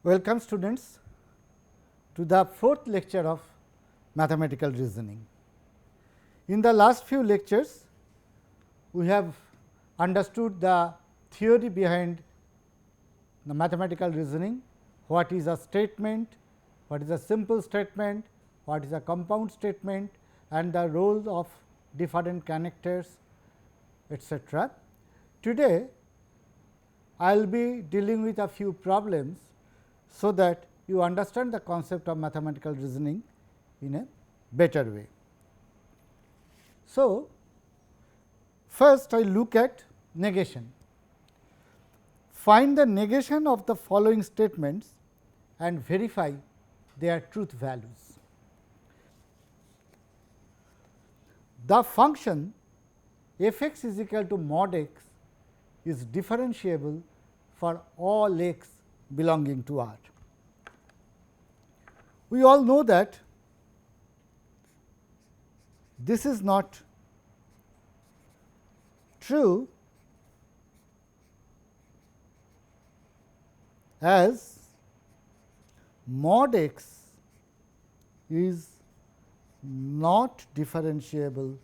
Welcome students to the fourth lecture of mathematical reasoning. In the last few lectures, we have understood the theory behind the mathematical reasoning, what is a statement, what is a simple statement, what is a compound statement and the roles of different connectors, etc. Today, I will be dealing with a few problems, so that you understand the concept of mathematical reasoning in a better way. So, first I look at negation. Find the negation of the following statements and verify their truth values. The function f x is equal to mod x is differentiable for all x belonging to R. We all know that this is not true, as mod x is not differentiable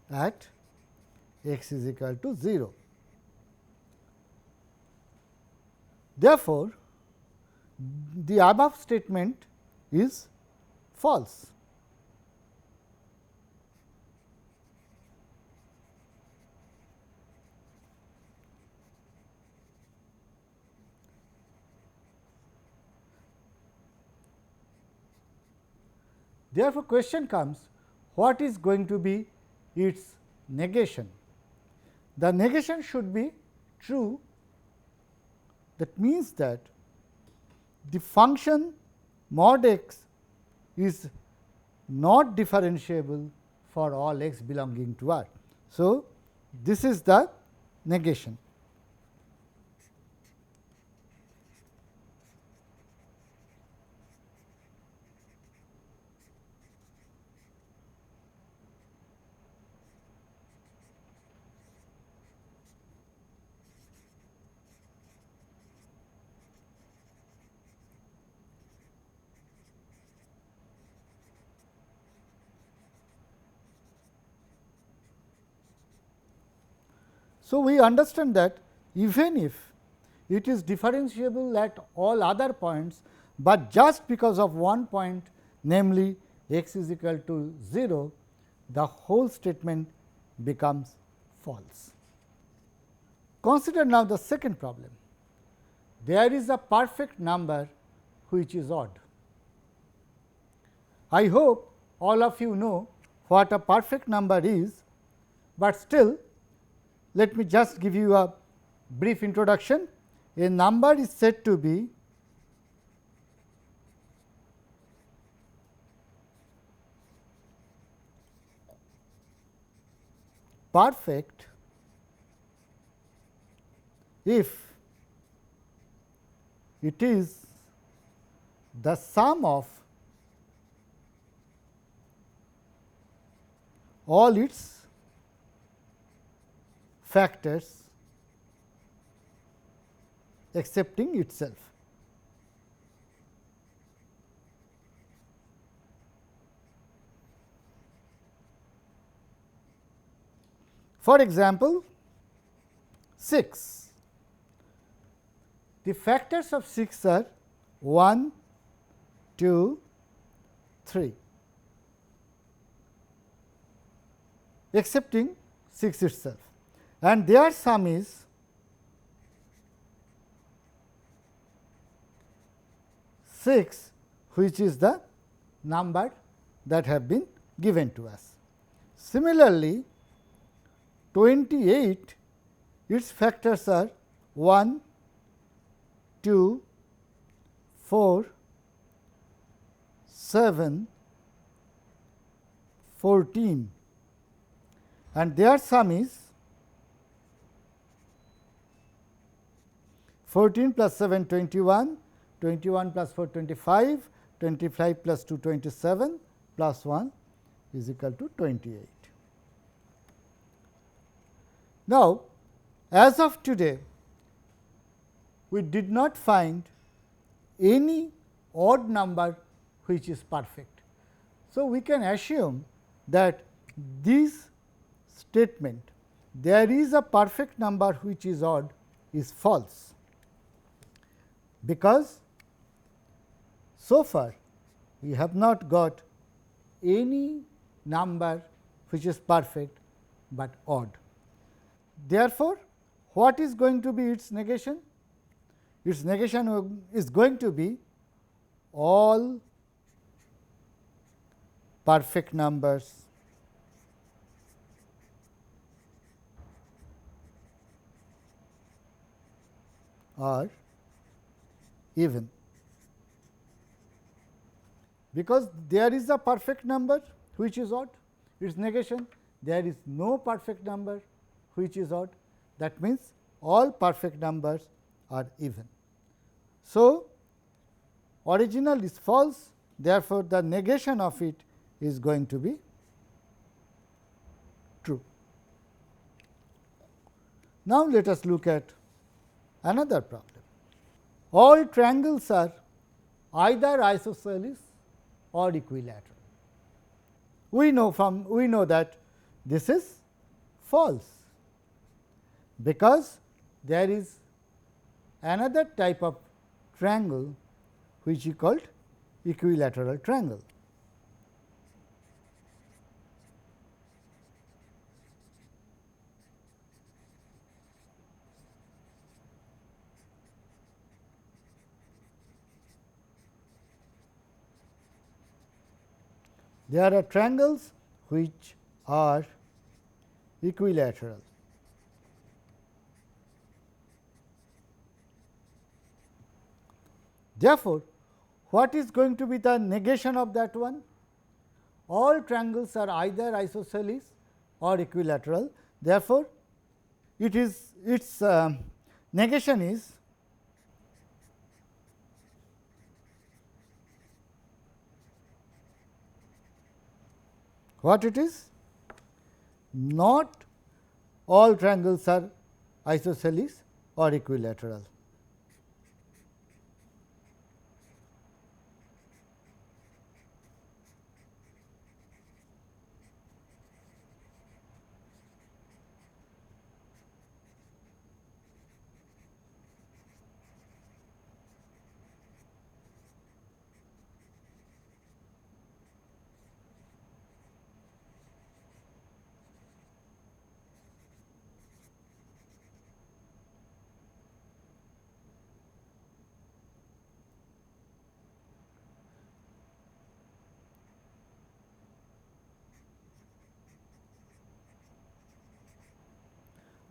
at x is equal to 0. Therefore, the above statement is false. Therefore, question comes, what is going to be its negation? The negation should be true. That means that the function mod x is not differentiable for all x belonging to R. So, this is the negation. So, we understand that even if it is differentiable at all other points, but just because of one point, namely x is equal to 0, the whole statement becomes false. Consider now the second problem. There is a perfect number which is odd. I hope all of you know what a perfect number is, but still let me just give you a brief introduction. A number is said to be perfect if it is the sum of all its factors excepting itself. For example, 6. The factors of 6 are 1, 2, 3, excepting 6 itself, and their sum is 6, which is the number that have been given to us. Similarly, 28, its factors are 1, 2, 4, 7, 14, and their sum is 14 plus 7 21, 21 plus 4 25, 25 plus 2 27, plus 1 is equal to 28. Now, as of today, we did not find any odd number which is perfect. So, we can assume that this statement, there is a perfect number which is odd, is false, because so far we have not got any number which is perfect, but odd. Therefore, what is going to be its negation? Its negation is going to be all perfect numbers are even, because there is a perfect number which is odd, its negation, there is no perfect number which is odd, that means all perfect numbers are even. So, original is false, therefore, the negation of it is going to be true. Now, let us look at another problem. All triangles are either isosceles or equilateral. We know that this is false, because there is another type of triangle which is called equilateral triangle. There are triangles which are equilateral. Therefore, what is going to be the negation of that one? All triangles are either isosceles or equilateral. Therefore, its negation is what it is? Not all triangles are isosceles or equilateral.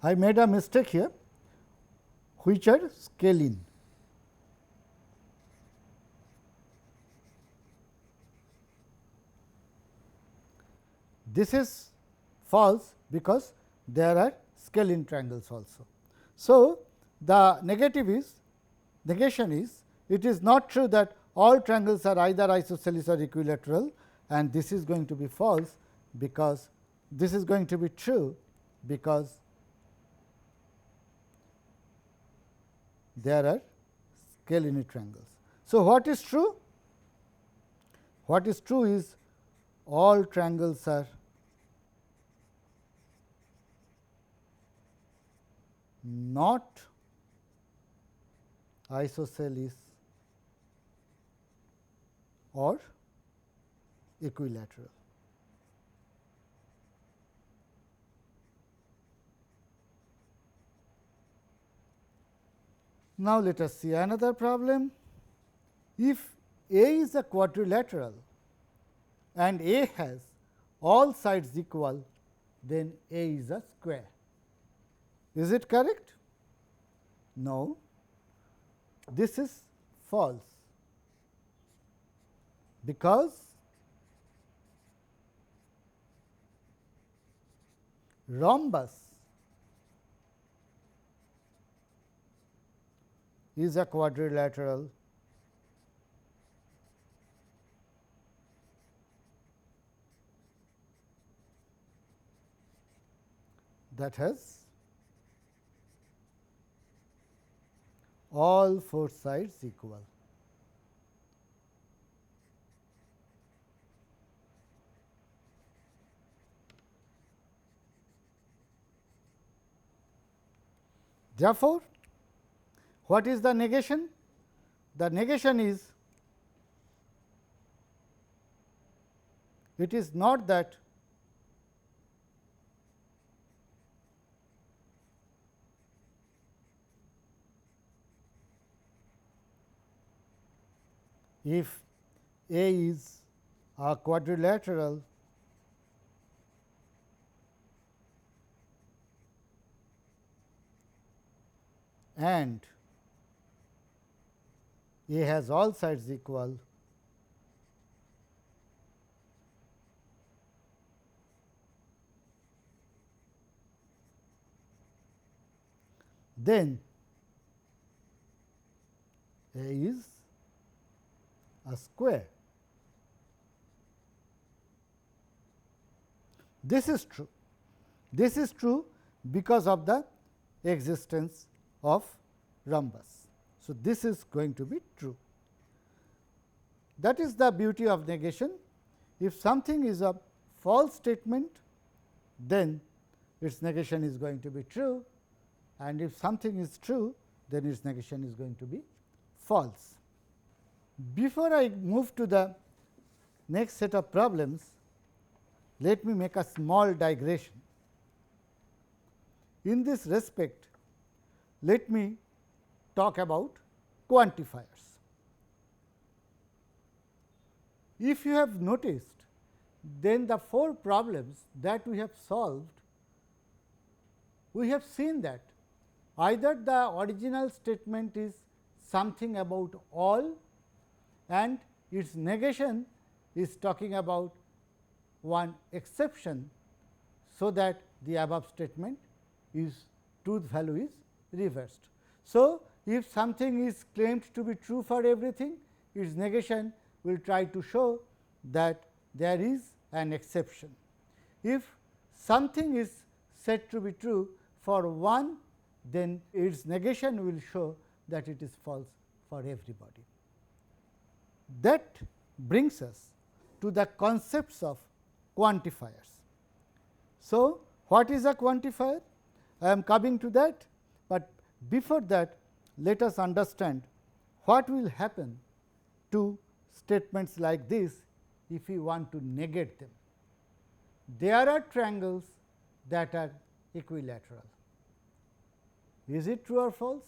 I made a mistake here, which are scalene. This is false, because there are scalene triangles also. So, the negation is, it is not true that all triangles are either isosceles or equilateral, and this is going to be false, because this is going to be true, because there are scalene triangles. So, what is true? What is true is all triangles are not isosceles or equilateral. Now, let us see another problem. If A is a quadrilateral and A has all sides equal, then A is a square. Is it correct? No, this is false, because rhombus is a quadrilateral that has all four sides equal. Therefore, what is the negation? The negation is, it is not that if A is a quadrilateral and A has all sides equal, then A is a square. This is true. This is true because of the existence of rhombus. So, this is going to be true. That is the beauty of negation. If something is a false statement, then its negation is going to be true, and if something is true, then its negation is going to be false. Before I move to the next set of problems, let me make a small digression. In this respect, let me talk about quantifiers. If you have noticed, then the four problems that we have solved, we have seen that either the original statement is something about all and its negation is talking about one exception, so that the above statement is truth value is reversed. So, if something is claimed to be true for everything, its negation will try to show that there is an exception. If something is said to be true for one, then its negation will show that it is false for everybody. That brings us to the concepts of quantifiers. So, what is a quantifier? I am coming to that, but before that, let us understand what will happen to statements like this if we want to negate them. There are triangles that are equilateral. Is it true or false?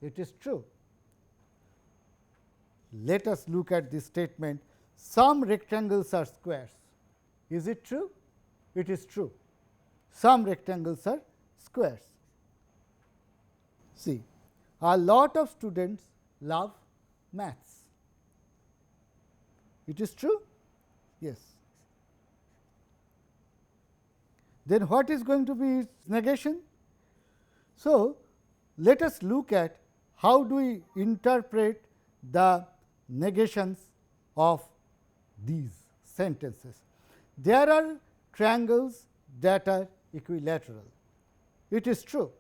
It is true. Let us look at this statement, some rectangles are squares. Is it true? It is true. Some rectangles are squares. See, a lot of students love maths. It is true? Yes. Then what is going to be its negation? So, let us look at how do we interpret the negations of these sentences. There are triangles that are equilateral. It is true.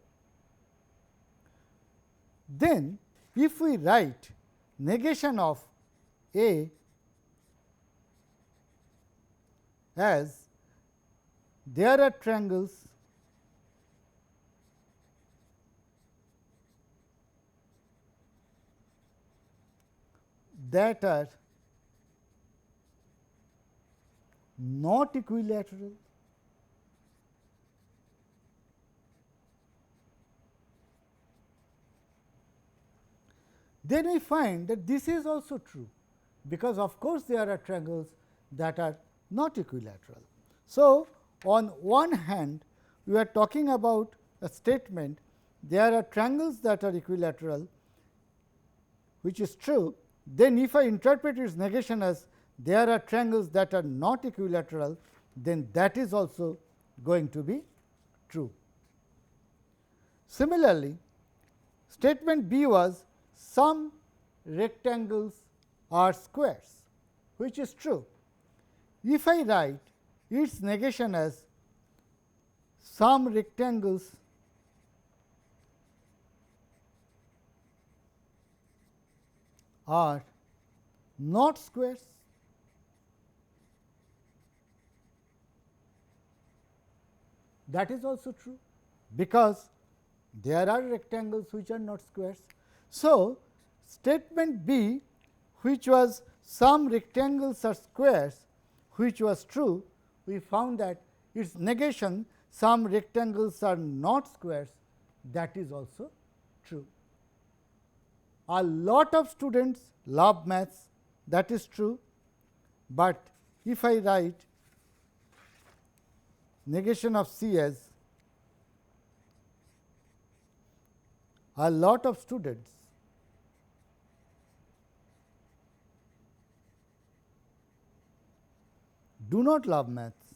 Then, if we write negation of A as there are triangles that are not equilateral, then we find that this is also true, because of course, there are triangles that are not equilateral. So, on one hand, we are talking about a statement, there are triangles that are equilateral, which is true. Then if I interpret its negation as there are triangles that are not equilateral, then that is also going to be true. Similarly, statement B was some rectangles are squares, which is true. If I write its negation as some rectangles are not squares. That is also true, because there are rectangles which are not squares. So, statement B, which was some rectangles are squares, which was true, we found that its negation, some rectangles are not squares, that is also true. A lot of students love maths, that is true, but if I write negation of C as a lot of students do not love maths,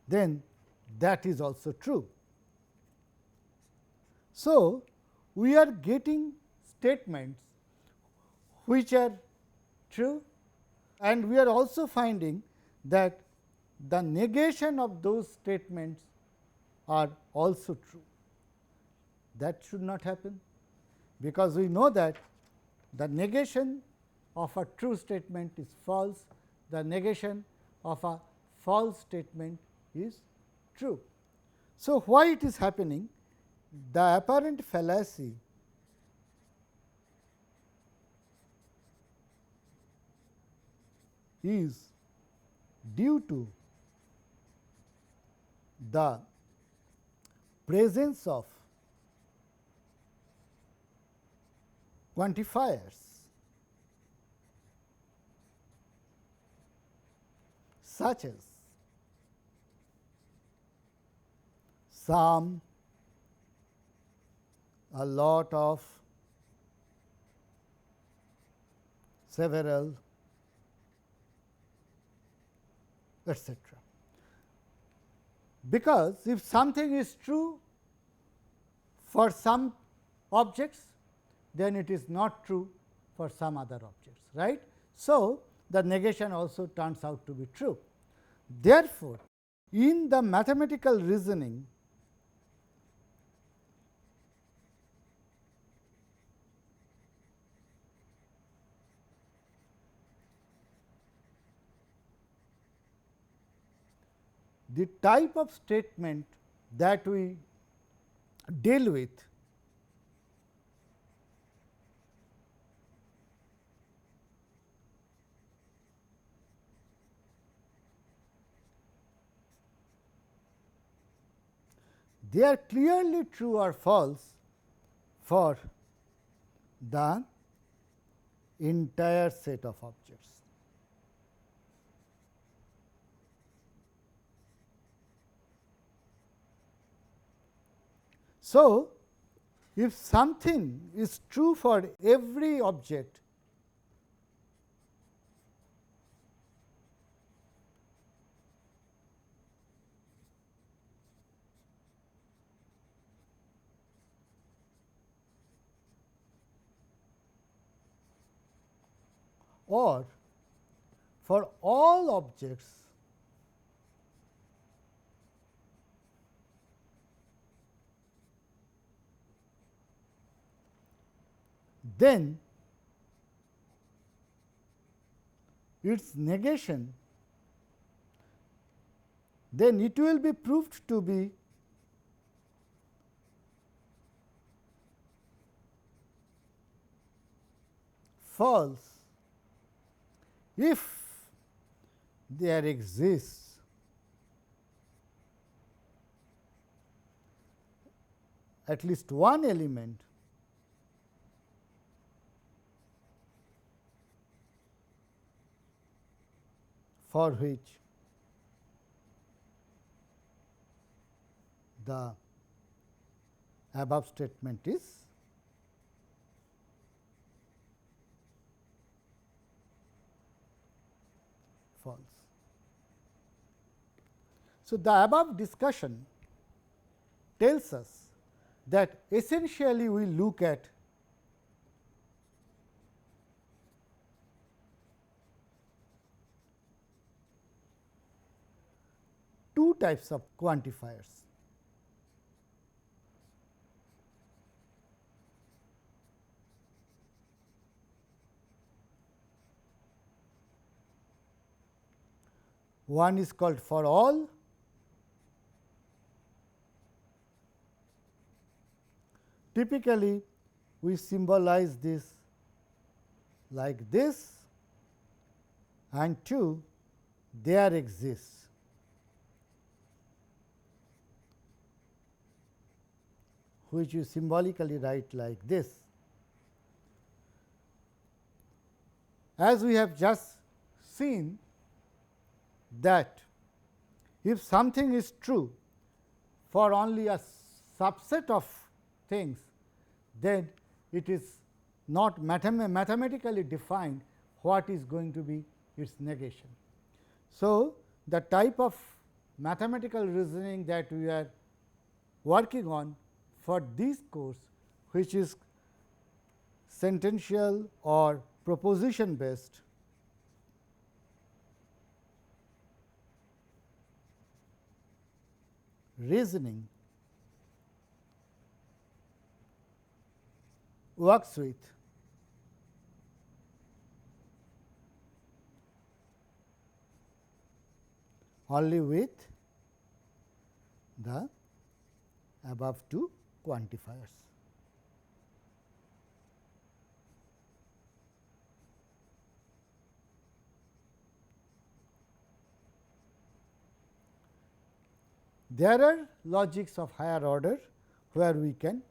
then that is also true. So, we are getting statements which are true, and we are also finding that the negation of those statements are also true. That should not happen, because we know that the negation of a true statement is false, the negation of a false statement is true. So, why it is happening? The apparent fallacy is due to the presence of quantifiers such as some, a lot of, several, etc. Because if something is true for some objects, then it is not true for some other objects, right. So, the negation also turns out to be true. Therefore, in the mathematical reasoning, the type of statement that we deal with they are clearly true or false for the entire set of objects. So, if something is true for every object, or for all objects, then its negation, then it will be proved to be false if there exists at least one element for which the above statement is false. So, the above discussion tells us that essentially we look at two types of quantifiers. one is called for all, typically we symbolize this like this, and 2 there exists. Which you symbolically write like this. As we have just seen that if something is true for only a subset of things, then it is not mathematically defined what is going to be its negation. So, the type of mathematical reasoning that we are working on for this course, which is sentential or proposition based, reasoning, works with only with the above two quantifiers. There are logics of higher order where we can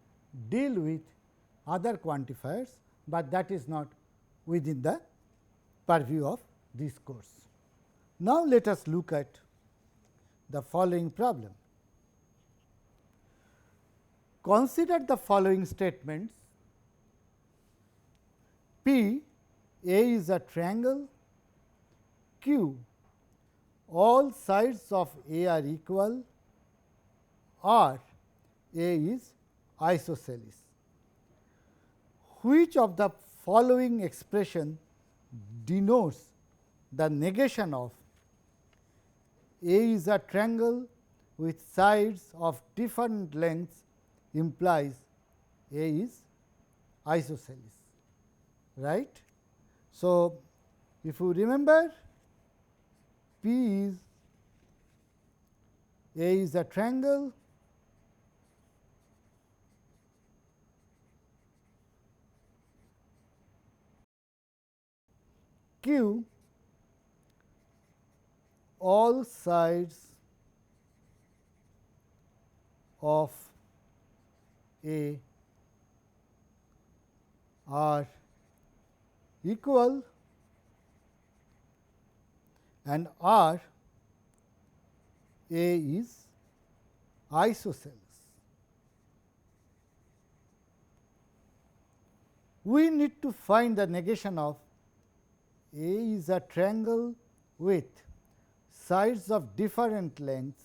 deal with other quantifiers, but that is not within the purview of this course. Now, let us look at the following problem. Consider the following statements: P A is a triangle, Q all sides of A are equal, or A is isosceles. Which of the following expression denotes the negation of A is a triangle with sides of different lengths implies A is isosceles, right? So, if you remember, P is A is a triangle, Q all sides of A are equal, and R A is isosceles. We need to find the negation of A is a triangle with sides of different lengths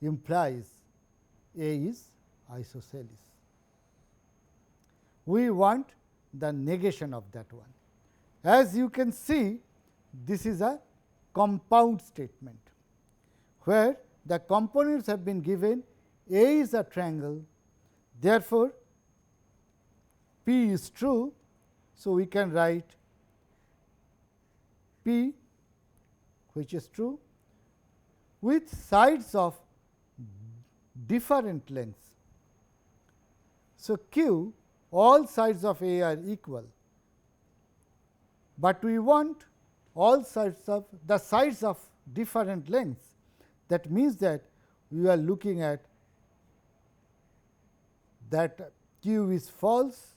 implies A is isosceles. We want the negation of that one. As you can see, this is a compound statement, where the components have been given. A is a triangle, therefore, P is true. So, we can write P, which is true, with sides of different lengths. So, Q all sides of A are equal, but we want all sides of the sides of different lengths. That means that we are looking at that Q is false,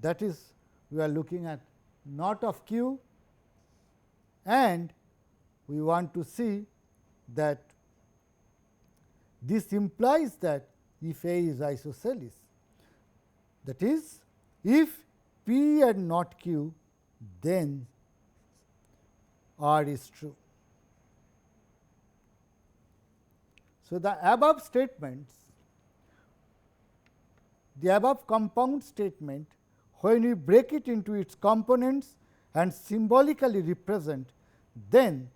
that is we are looking at not of Q, and we want to see that this implies that if A is isosceles, that is, if P and not Q, then R is true. So, the above statements, the above compound statement, when we break it into its components and symbolically represent, then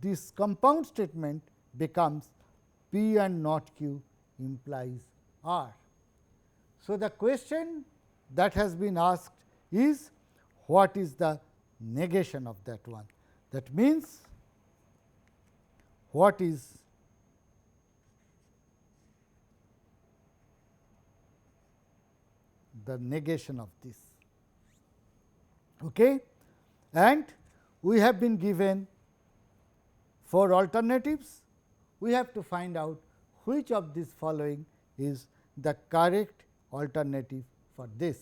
this compound statement becomes P and not Q implies R. So, the question that has been asked is, what is the negation of that one? That means, what is the negation of this. Okay? And we have been given 4 alternatives. We have to find out which of these following is the correct alternative for this.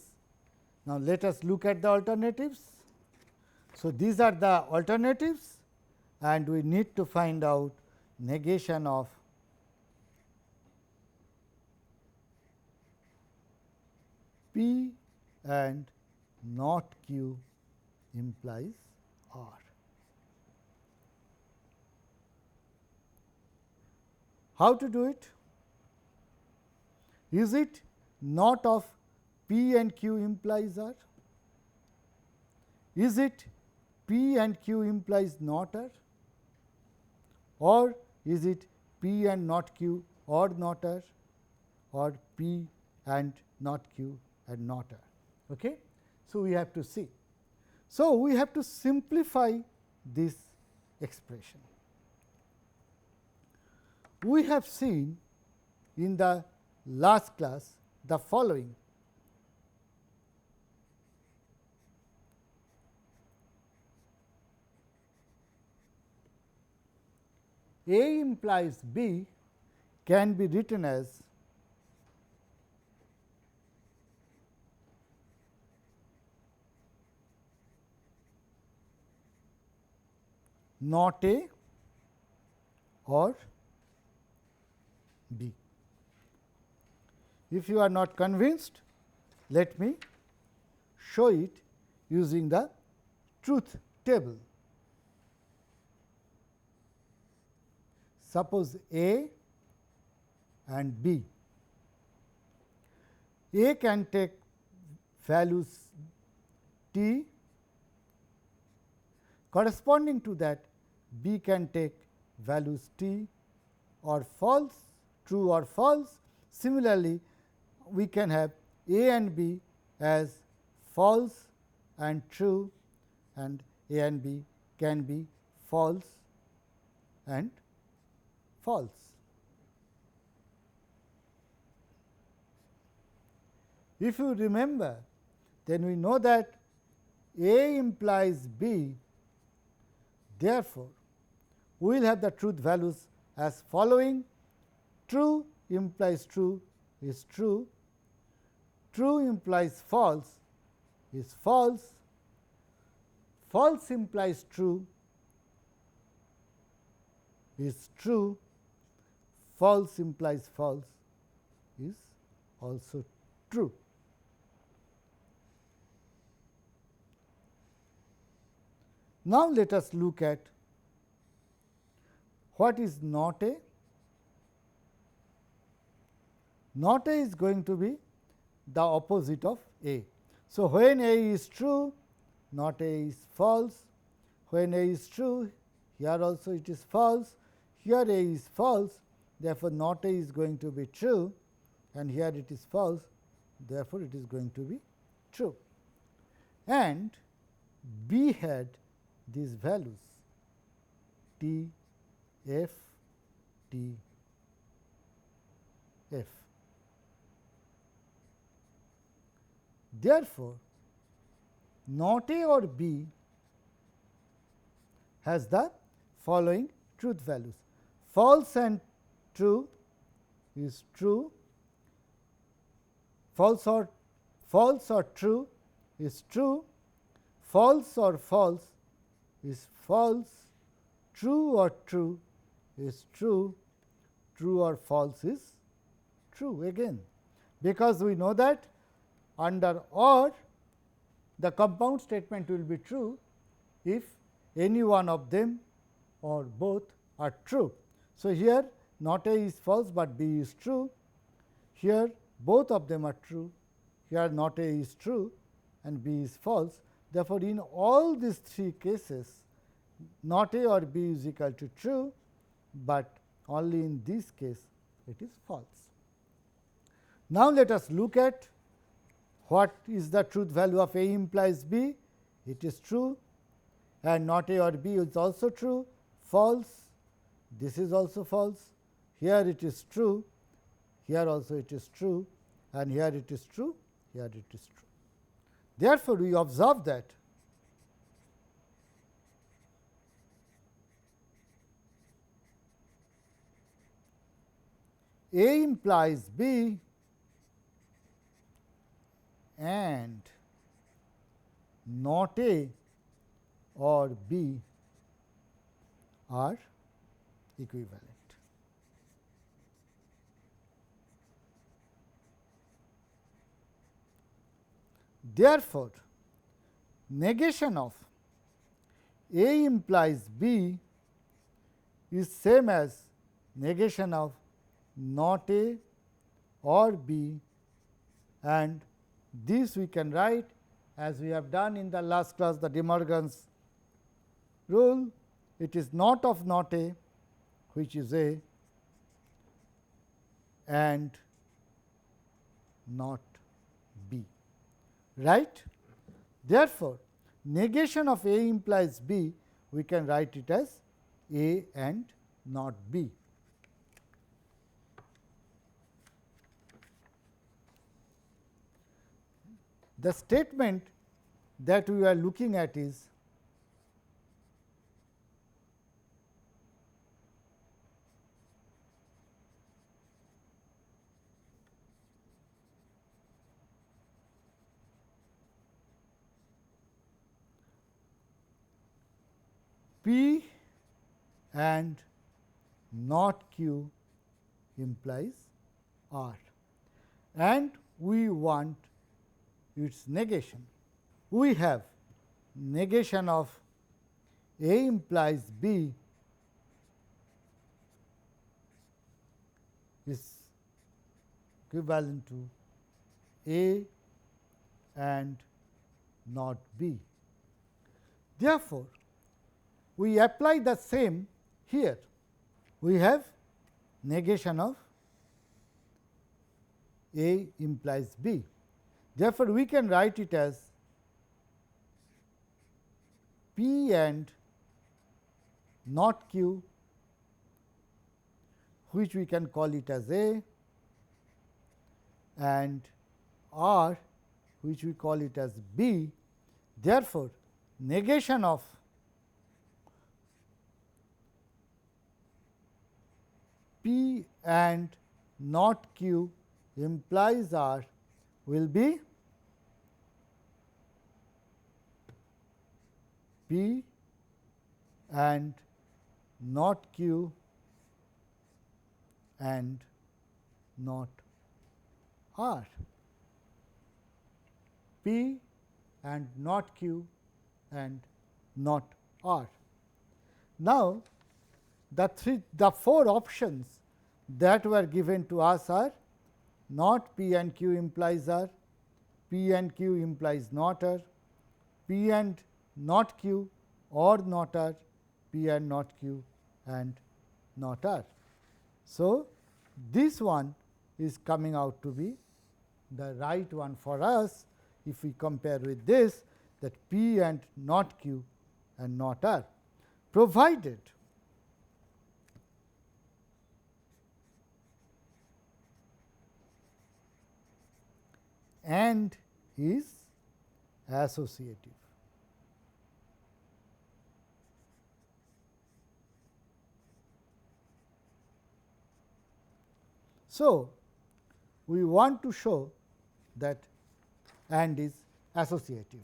Now, let us look at the alternatives. So, these are the alternatives and we need to find out negation of P and not Q implies R. How to do it? Is it not of P and Q implies R? Is it P and Q implies not R? Or is it P and not Q or not R, or P and not Q and not R? Okay? So, we have to see. So, we have to simplify this expression. We have seen in the last class the following. A implies B can be written as not A or B. If you are not convinced, let me show it using the truth table. Suppose A and B. A can take values t, corresponding to that B can take values t or false, true or false. Similarly, we can have A and B as false and true, and A and B can be false and false. If you remember, then we know that A implies B, therefore, we will have the truth values as following: true implies true is true, true implies false is false, false implies true is true, false implies false is also true. Now, let us look at what is not A. Not A is going to be the opposite of A. So, when A is true, not A is false. When A is true, here also it is false. Here A is false, therefore, not A is going to be true, and here it is false, therefore, it is going to be true. And B had these values T, F, T, F. Therefore, not A or B has the following truth values: false and true is true, false or true is true, false or false is false, true or true is true, true or false is true again, because we know that under OR the compound statement will be true if any one of them or both are true. So, here not A is false, but B is true. Here both of them are true. Here not A is true and B is false. Therefore, in all these 3 cases, not A or B is equal to true, but only in this case it is false. Now, let us look at what is the truth value of A implies B. It is true, and not A or B is also true, false, this is also false, here it is true, here also it is true, and here it is true, here it is true. Therefore, we observe that A implies B and not A or B are equivalent. Therefore, negation of A implies B is same as negation of not A or B, and this we can write as we have done in the last class, the De Morgan's rule. It is not of not A, which is A, and not B, right. Therefore, negation of A implies B, we can write it as A and not B. The statement that we are looking at is P and not Q implies R, and we want its negation. We have negation of A implies B is equivalent to A and not B. Therefore, we apply the same here. We have negation of A implies B. Therefore, we can write it as P and not Q, which we can call it as A, and R, which we call it as B. Therefore, negation of P and not Q implies R will be P and not Q and not R. P and not Q and not R. Now, the four options that were given to us are not P and Q implies R, P and Q implies not R, P and not Q or not R, P and not Q and not R. So, this one is coming out to be the right one for us if we compare with this, that P and not Q and not R, provided and is associative. So, we want to show that and is associative.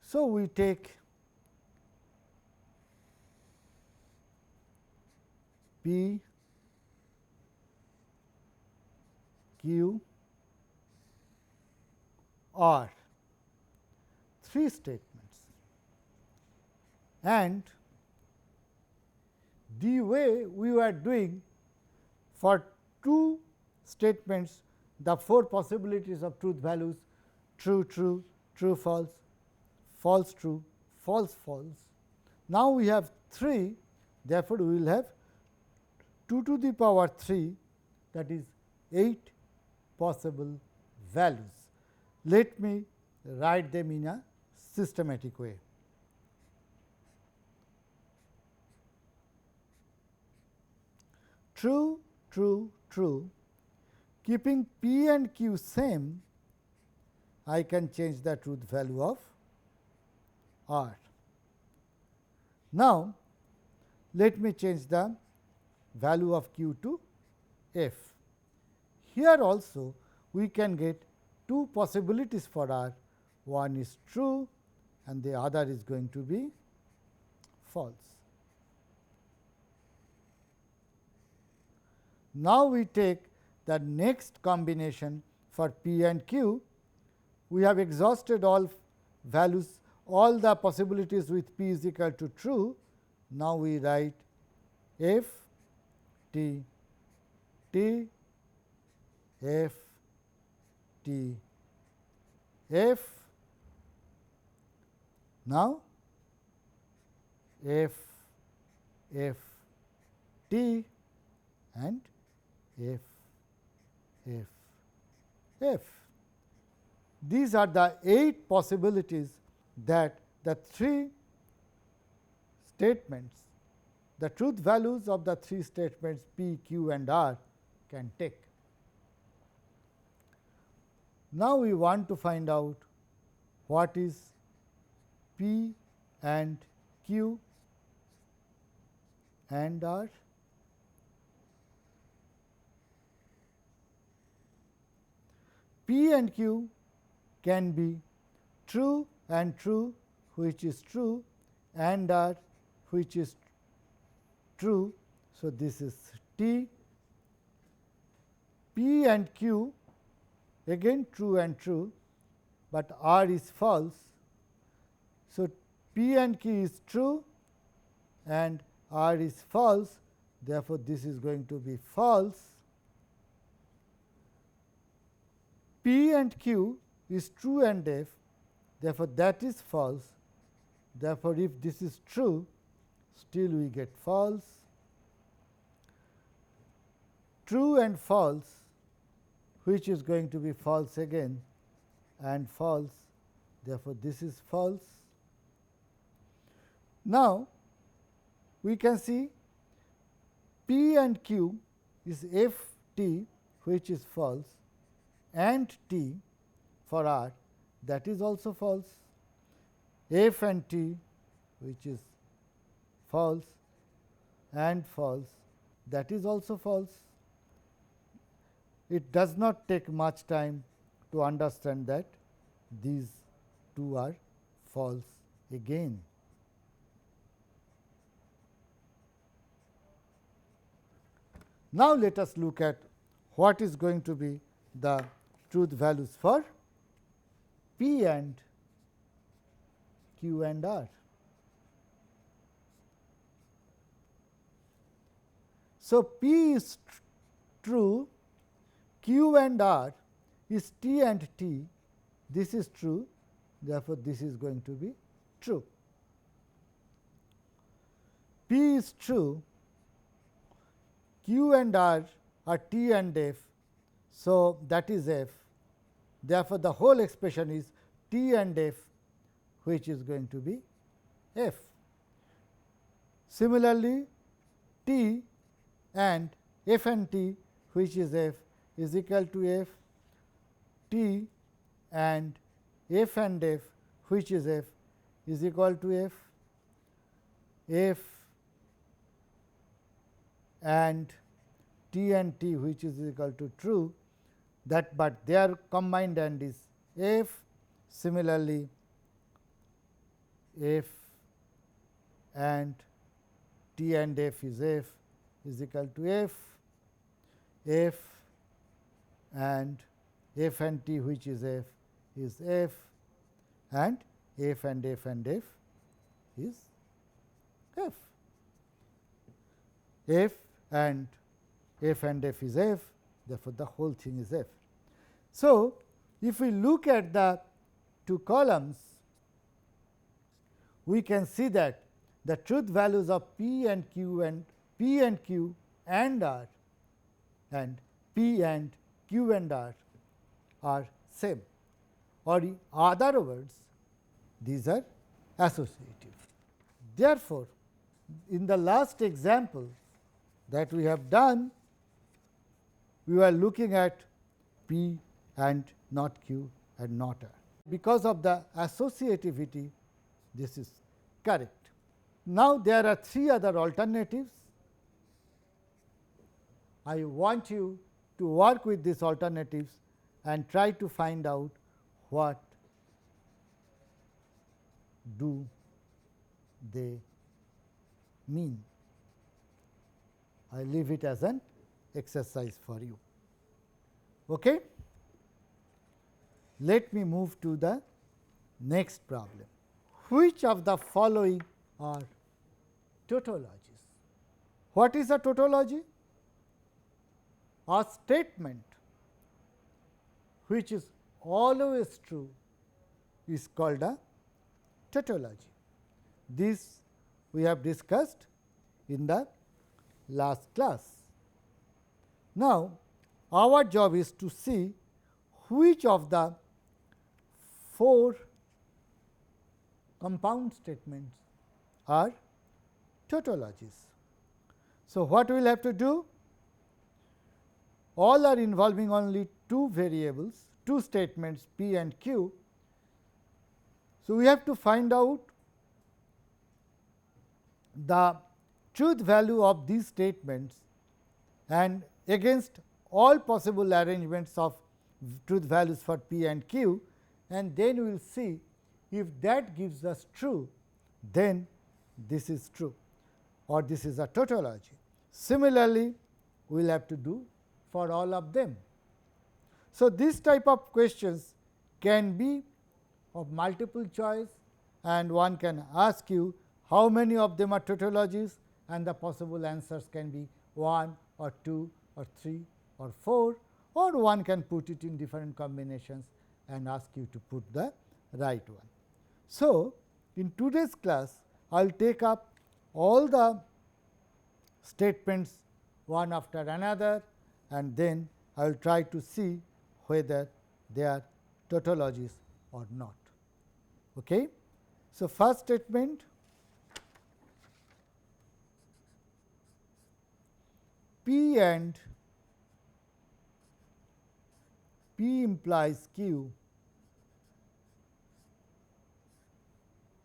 So, we take P, Q, R, three statements, and the way we were doing for two statements, the four possibilities of truth values true, true, true, false, false, true, false, false. Now, we have 3, therefore, we will have 2 to the power 3, that is 8 possible values. Let me write them in a systematic way. True, true, true. Keeping P and Q same, I can change the truth value of R. Now, let me change the value of Q to F. Here also we can get two possibilities for R. One is true and the other is going to be false. Now, we take the next combination for P and Q. We have exhausted all values, all the possibilities with P is equal to true. Now, we write F T T F T F. Now, F F T and F F F. These are the 8 possibilities that the 3 statements, the truth values of the 3 statements P, Q and R can take. Now, we want to find out what is P and Q and R. P and Q can be true and true, which is true, and R, which is true. So, this is T. P and Q again true and true, but R is false. So, P and Q is true and R is false. Therefore, this is going to be false. P and Q is true and F, therefore, that is false. Therefore, if this is true, still we get false. True and false, which is going to be false again, and false. Therefore, this is false. Now, we can see P and Q is F T, which is false, and T for R, that is also false. F and T, which is false and false, that is also false. It does not take much time to understand that these two are false again. Now, let us look at what is going to be the truth values for P and Q and R. So, P is true, Q and R is T and T, this is true, therefore, this is going to be true. P is true, Q and R are T and F, so that is F. Therefore, the whole expression is T and F, which is going to be F. Similarly, T and F and T, which is F, is equal to F. T and F, which is F, is equal to F. F and T, which is equal to true, that but their combined and is F. Similarly, F and T and F is F is equal to F. F and F and T, which is F, is F, and F and F and F is F. F and F is F, therefore, the whole thing is F. So, if we look at the two columns, we can see that the truth values of P and Q and R and P and Q and R are same, or in other words these are associative. Therefore, in the last example that we have done, we were looking at P and not Q and not R. Because of the associativity, this is correct. Now, there are three other alternatives. I want you to work with these alternatives and try to find out what do they mean. I leave it as an exercise for you. Okay? Let me move to the next problem. Which of the following are tautologies? What is a tautology? A statement which is always true is called a tautology. This we have discussed in the last class. Now, our job is to see which of the four compound statements are tautologies. So, what we will have to do? All are involving only two variables, two statements P and Q. So, we have to find out the truth value of these statements and against all possible arrangements of truth values for P and Q, and then we will see if that gives us true, then this is true or this is a tautology. Similarly, we will have to do for all of them. So, this type of questions can be of multiple choice, and one can ask you how many of them are tautologies, and the possible answers can be 1 or 2 or 3 or 4, or one can put it in different combinations and ask you to put the right one. So, in today's class, I will take up all the statements one after another, and then I will try to see whether they are tautologies or not. Okay? So, first statement, P and P implies Q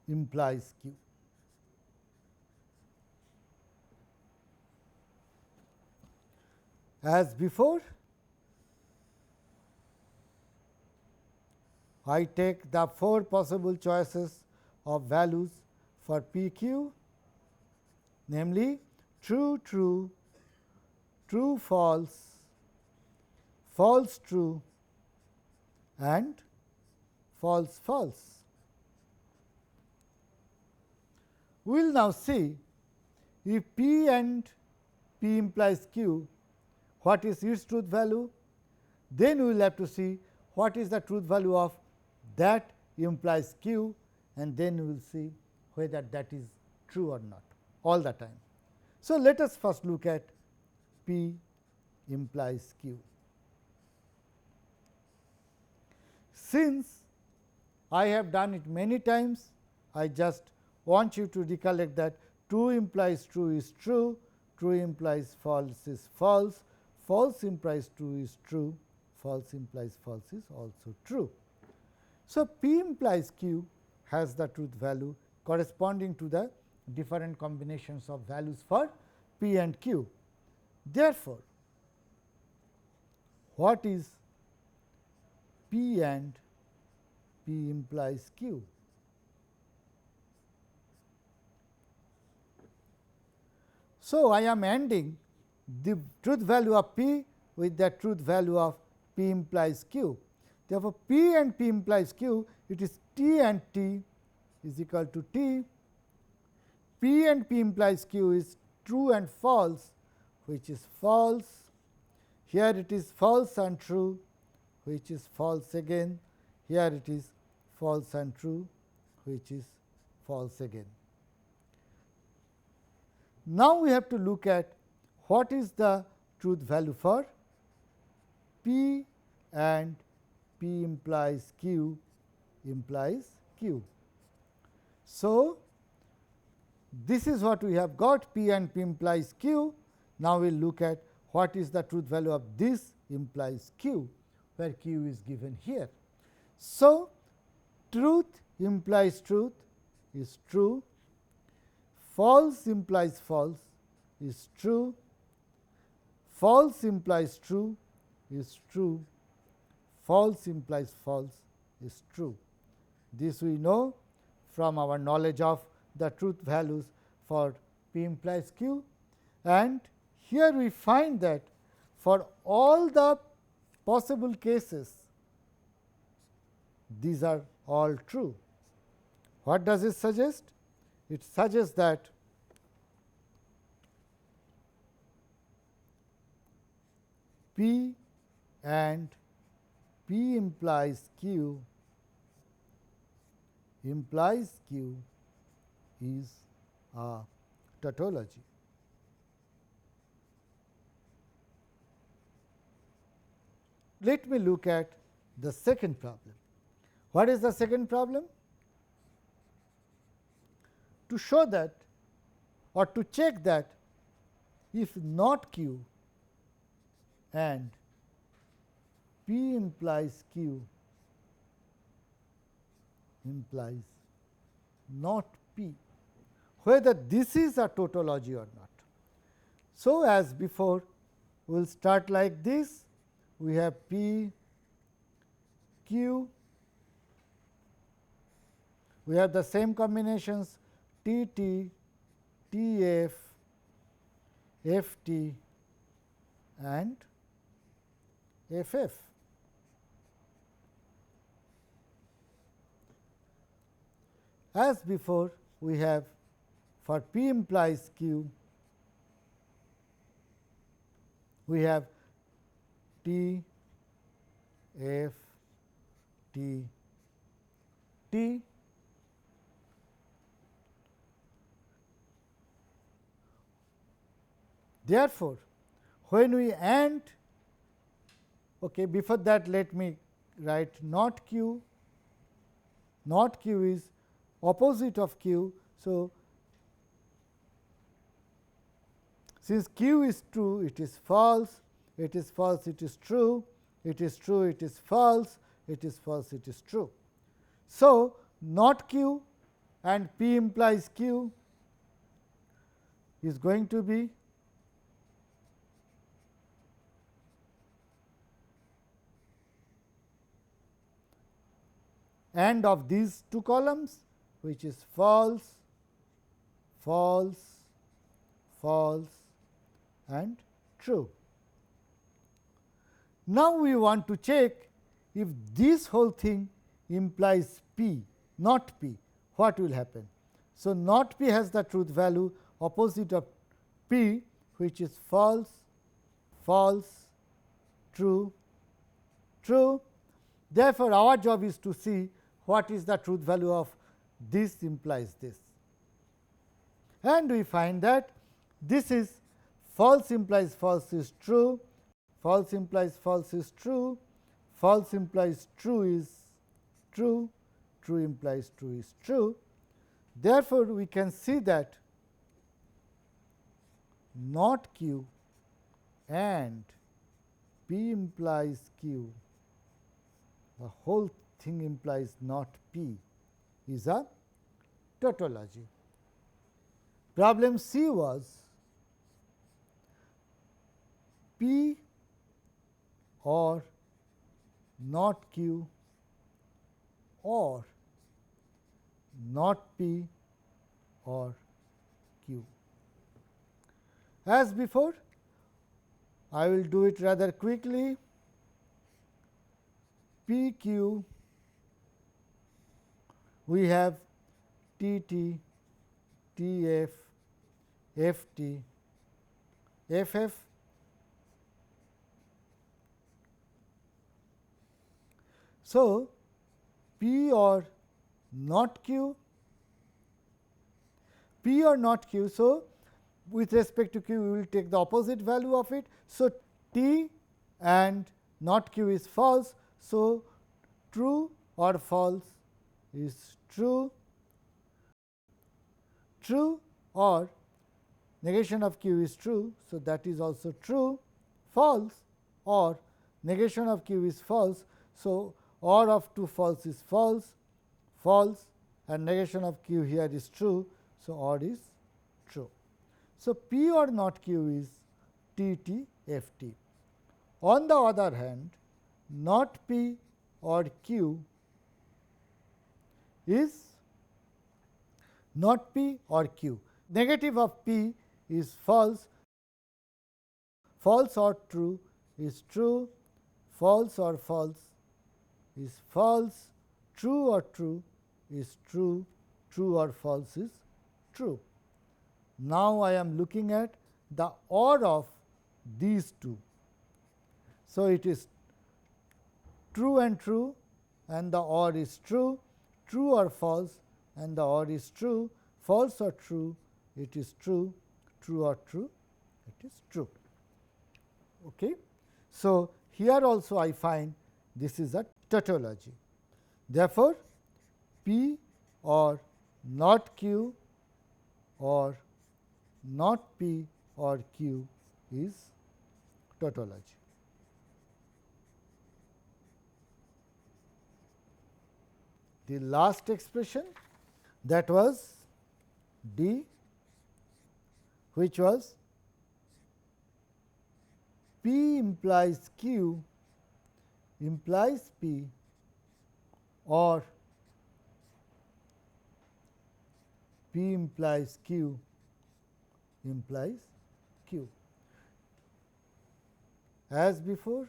implies Q. As before, I take the four possible choices of values for P Q, namely true, true, true, false, false, true, and false, false. We will now see if P and P implies Q, what is its truth value. Then we will have to see what is the truth value of that implies Q, and then we will see whether that is true or not all the time. So, let us first look at P implies Q. Since I have done it many times, I just want you to recollect that true implies true is true, true implies false is false, false implies true is true, false implies false is also true. So, P implies Q has the truth value corresponding to the different combinations of values for P and Q. Therefore, what is P and P implies Q? So, I am ANDing the truth value of P with the truth value of P implies Q. Therefore, P and P implies Q, it is T and T is equal to T. P and P implies Q is true and false, which is false. Here it is false and true, which is false again. Here it is false and true, which is false again. Now, we have to look at what is the truth value for P and P implies Q implies Q. So, this is what we have got, P and P implies Q. Now, we will look at what is the truth value of this implies Q, where Q is given here. So, truth implies truth is true, false implies false is true, false implies true is true, false implies false is true. This we know from our knowledge of the truth values for P implies Q, and here we find that for all the possible cases, these are all true. What does it suggest? It suggests that P and P implies Q is a tautology. Let me look at the second problem. What is the second problem? To show that or to check that if not Q and P implies Q implies not P, whether this is a tautology or not. So, as before, we will start like this. We have P, Q, we have the same combinations T T, T F, F T and F F. As before, we have for P implies Q, we have T, F, T, T. Therefore, when we AND, before that let me write not Q. Not Q is opposite of Q. So, since Q is true, it is false, it is false, it is true, it is true, it is false, it is false, it is true. So, not Q and P implies Q is going to be AND of these two columns, which is false, false, false and true. Now, we want to check if this whole thing implies P, not P, what will happen. So, not P has the truth value opposite of P, which is false, false, true, true. Therefore, our job is to see what is the truth value of this implies this. And we find that this is false implies false is true, false implies false is true, false implies true is true, true implies true is true. Therefore, we can see that not Q and P implies Q, the whole thing implies not P, is a tautology. Problem C was P or not Q or not P or Q. As before, I will do it rather quickly. P Q, we have T T, T F, F T, F F. So, P or not Q, P or not Q. So, with respect to Q, we will take the opposite value of it. So, T and not Q is false. So, true or false is true, true or negation of q is true. So, that is also true, false or negation of q is false. So, or of 2 false is false, false and negation of q here is true. So, or is true. So, p or not q is T T F T. On the other hand, not p or q is not p or q. Negative of p is false, false or true is true, false or false is false, true or true is true, true or false is true. Now, I am looking at the or of these two. So, it is true and true and the or is true, true or false and the or is true, false or true it is true, true or true it is true. Okay. So, here also I find this is a tautology. Therefore, P or not Q or not P or Q is tautology. The last expression, that was D, which was P implies Q implies P or P implies Q implies Q. As before,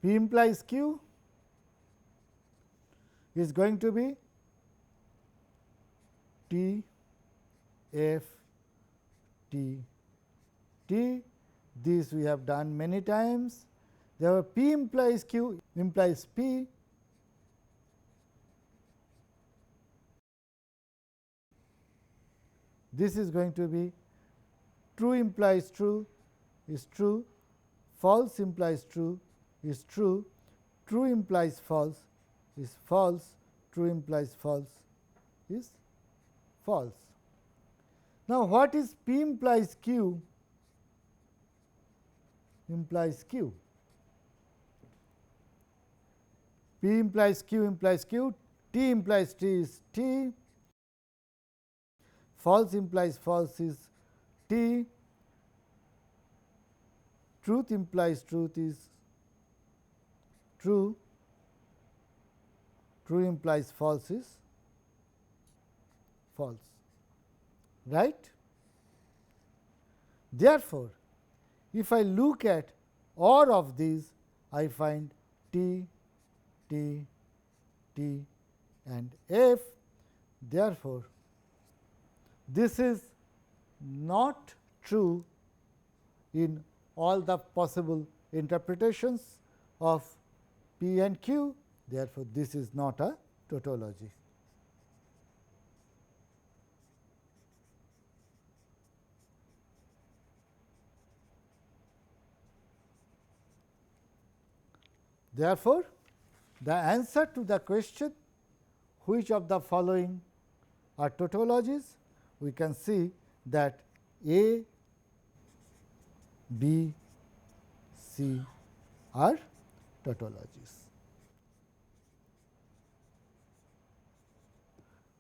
P implies Q is going to be T F T T. This we have done many times. Therefore, P implies Q implies P. This is going to be true implies true is true, false implies true is true, true implies false is false, true implies false is false. Now, what is P implies Q implies Q? P implies Q, T implies T is T, false implies false is T, truth implies truth is true, true implies false is false, right. Therefore, if I look at all of these, I find T, T, T and F. Therefore, this is not true in all the possible interpretations of P and Q. Therefore, this is not a tautology. Therefore, the answer to the question which of the following are tautologies, we can see that A, B, C are tautologies.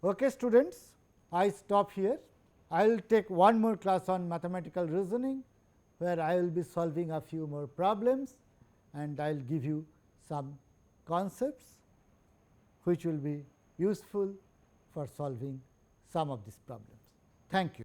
Okay, students, I stop here. I will take one more class on mathematical reasoning, where I will be solving a few more problems and I will give you some concepts which will be useful for solving some of these problems. Thank you.